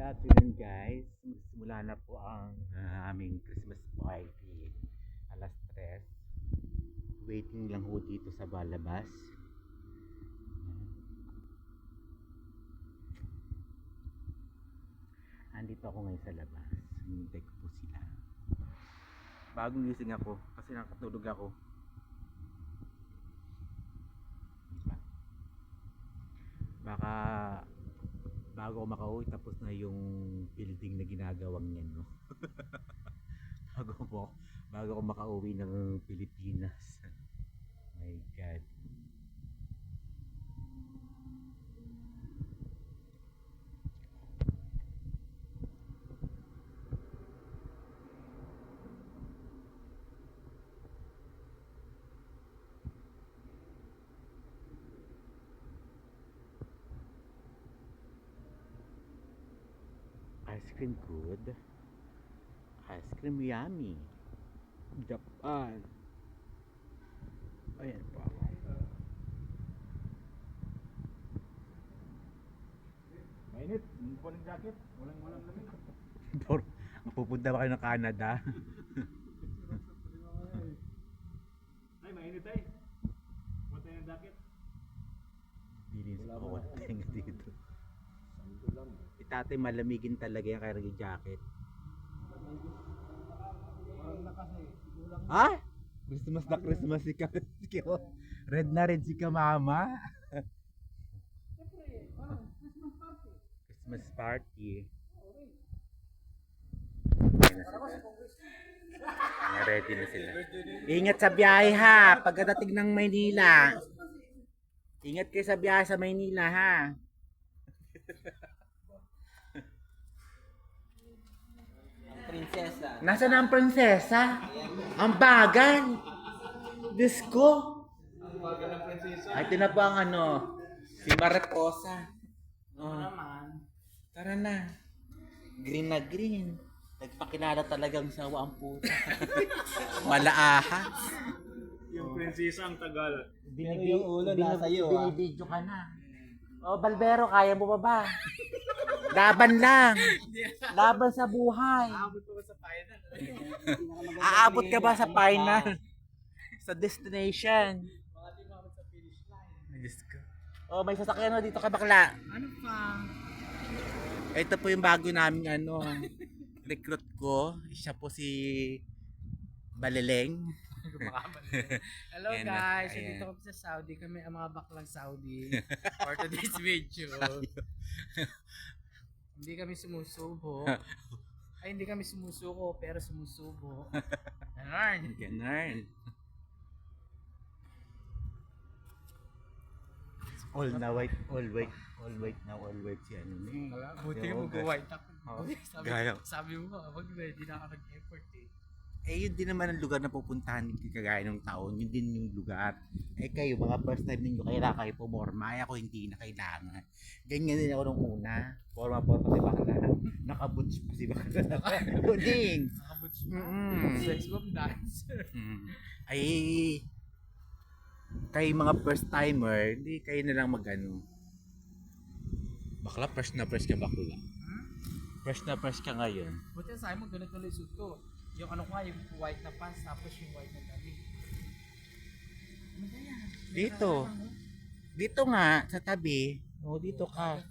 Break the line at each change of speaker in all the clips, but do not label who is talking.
afternoon guys. Simula na po ang aming Christmas party. Alas 3. Waiting lang ho dito sa balabas. Andito ako ngayon sa labas. Hinintay ko po sila. Bagong gising ako kasi nakatulog ako. Baka bago ako makauwi tapos na yung building na ginagawang yan, no? bago ako makauwi ng Pilipinas. My God. Ice cream good. Ice cream yummy. Japan. Ayan po ako.
Mainit, walang jacket, walang lamig.
Pupunta ba kayo ng Canada?
Ay, mainit ay. Huwag tayo ng jacket.
Bilis ko konting dito. Itate malamigin talaga yung kaya jacket. Ha? Christmas na Christmas si Red na red si mama. Christmas party. Ready na sila. Ingat sa biyahe ha, pagdating ng Maynila. Ingat kayo sa biyahe sa Maynila ha.
Prinsesa.
Nasaan ang prinsesa? Ang bagal. Diyos ko.
Ang bagal ng prinsesa.
Ay, ito na po ang si Mariposa.
Naman.
Tara na. Green na green. Nagpakilala talagang sawa ang puta. Malaahas.
Yung prinsesa ang tagal.
Pero yung ulo nasa iyo, ah.
Binibidyo ka na. Oh, Balbero, kaya mo pa ba? Laban lang. Laban sa buhay.
Aabot pa ba sa final?
Aabot ka ba sa final? Sa destination?
Mga di maabot sa finish line.
Diyos ko. Oh, may sasakyan na dito ka bakla.
Ano pa?
Ito po yung bago naming recruit ko. Siya po si Baleleng.
Hello
Ayan na,
guys,
ayan.
dito kami sa Saudi. Kami ang mga baklang Saudi for today's video. Hindi kami sumusubo. Ay, hindi kami sumusuko, pero sumusubo. Ganon.
Ganun. All na white, all white, all white na all white si ano ni.
Buti
Yung
mo go-white ako.
Oh,
Sabi,
gaya.
sabi mo, wag ready na ako nag-effort eh.
Eh yun din naman ang lugar na pupuntahan kagaya ng taon, yun din yung lugar. Eh kayo, mga first time ninyo, kailangan kayo pumorma. Ay ako hindi na kailangan. Ganyan din ako nung una. Forma si bakla. Nakaboots pa si bakla. Kuding.
Nakaboots mo.
Mm-mm.
Sex bomb dancer.
Ay, kayo mga first timer, hindi kayo na lang bakla, first na first ka bakla. First na first ka ngayon.
Buti sa mo, ganito lang suit ko. Yung ano ko nga, yung white na pants, tapos yung white na damit. Ano ba yan?
Dito. Dito nga, sa tabi. O, dito ka.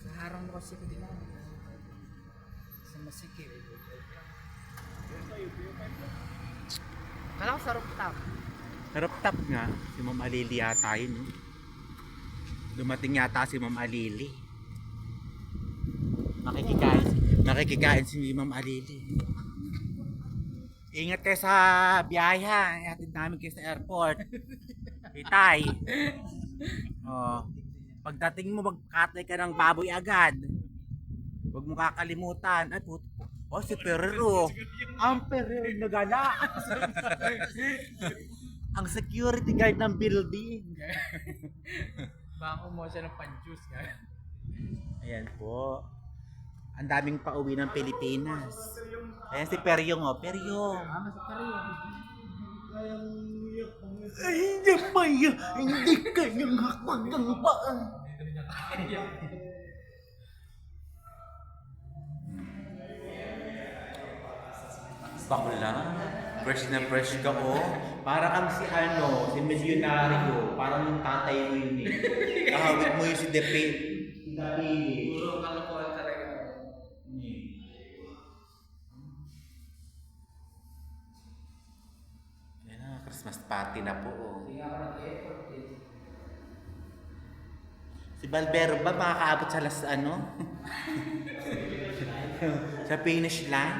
Sa harang mo kasi ko din ako. Sa masikip. Kala ko sa rooftop.
Sa rooftop nga, si Ma'am Alili yata yun. No? Dumating yata si Ma'am Alili. Makikikain si Ma'am Alili. Ingat kayo sa biyahe ha. Ihatid namin kayo sa airport. Itay. Oh, pagdating mo, magkatay ka ng baboy agad. Huwag mo kakalimutan. Ay, oh, si Perero. Ang Perero nagala. Ang security guard ng building.
Baka kumuha siya ng pan-juice.
Ayan po. Ang daming pauwi ng Pilipinas. Ayan si Peryong, oh. Peryong.
Mas pa rin.
Ay, hindi pa yan. Hindi kayang hakbang ng paan.
Dito Hindi na kaya.
Bakla. Fresh na fresh ka, oh. Para kang si ano, si milyonaryo. Parang yung tatay mo yun eh. Kahawig mo yung si Depin.
Puro kalokohan talaga.
Yan na, Christmas party na po, oh.
Hindi nga ako nag-effort eh.
Si Balbero ba makakaabot sa last ano? sa finish line?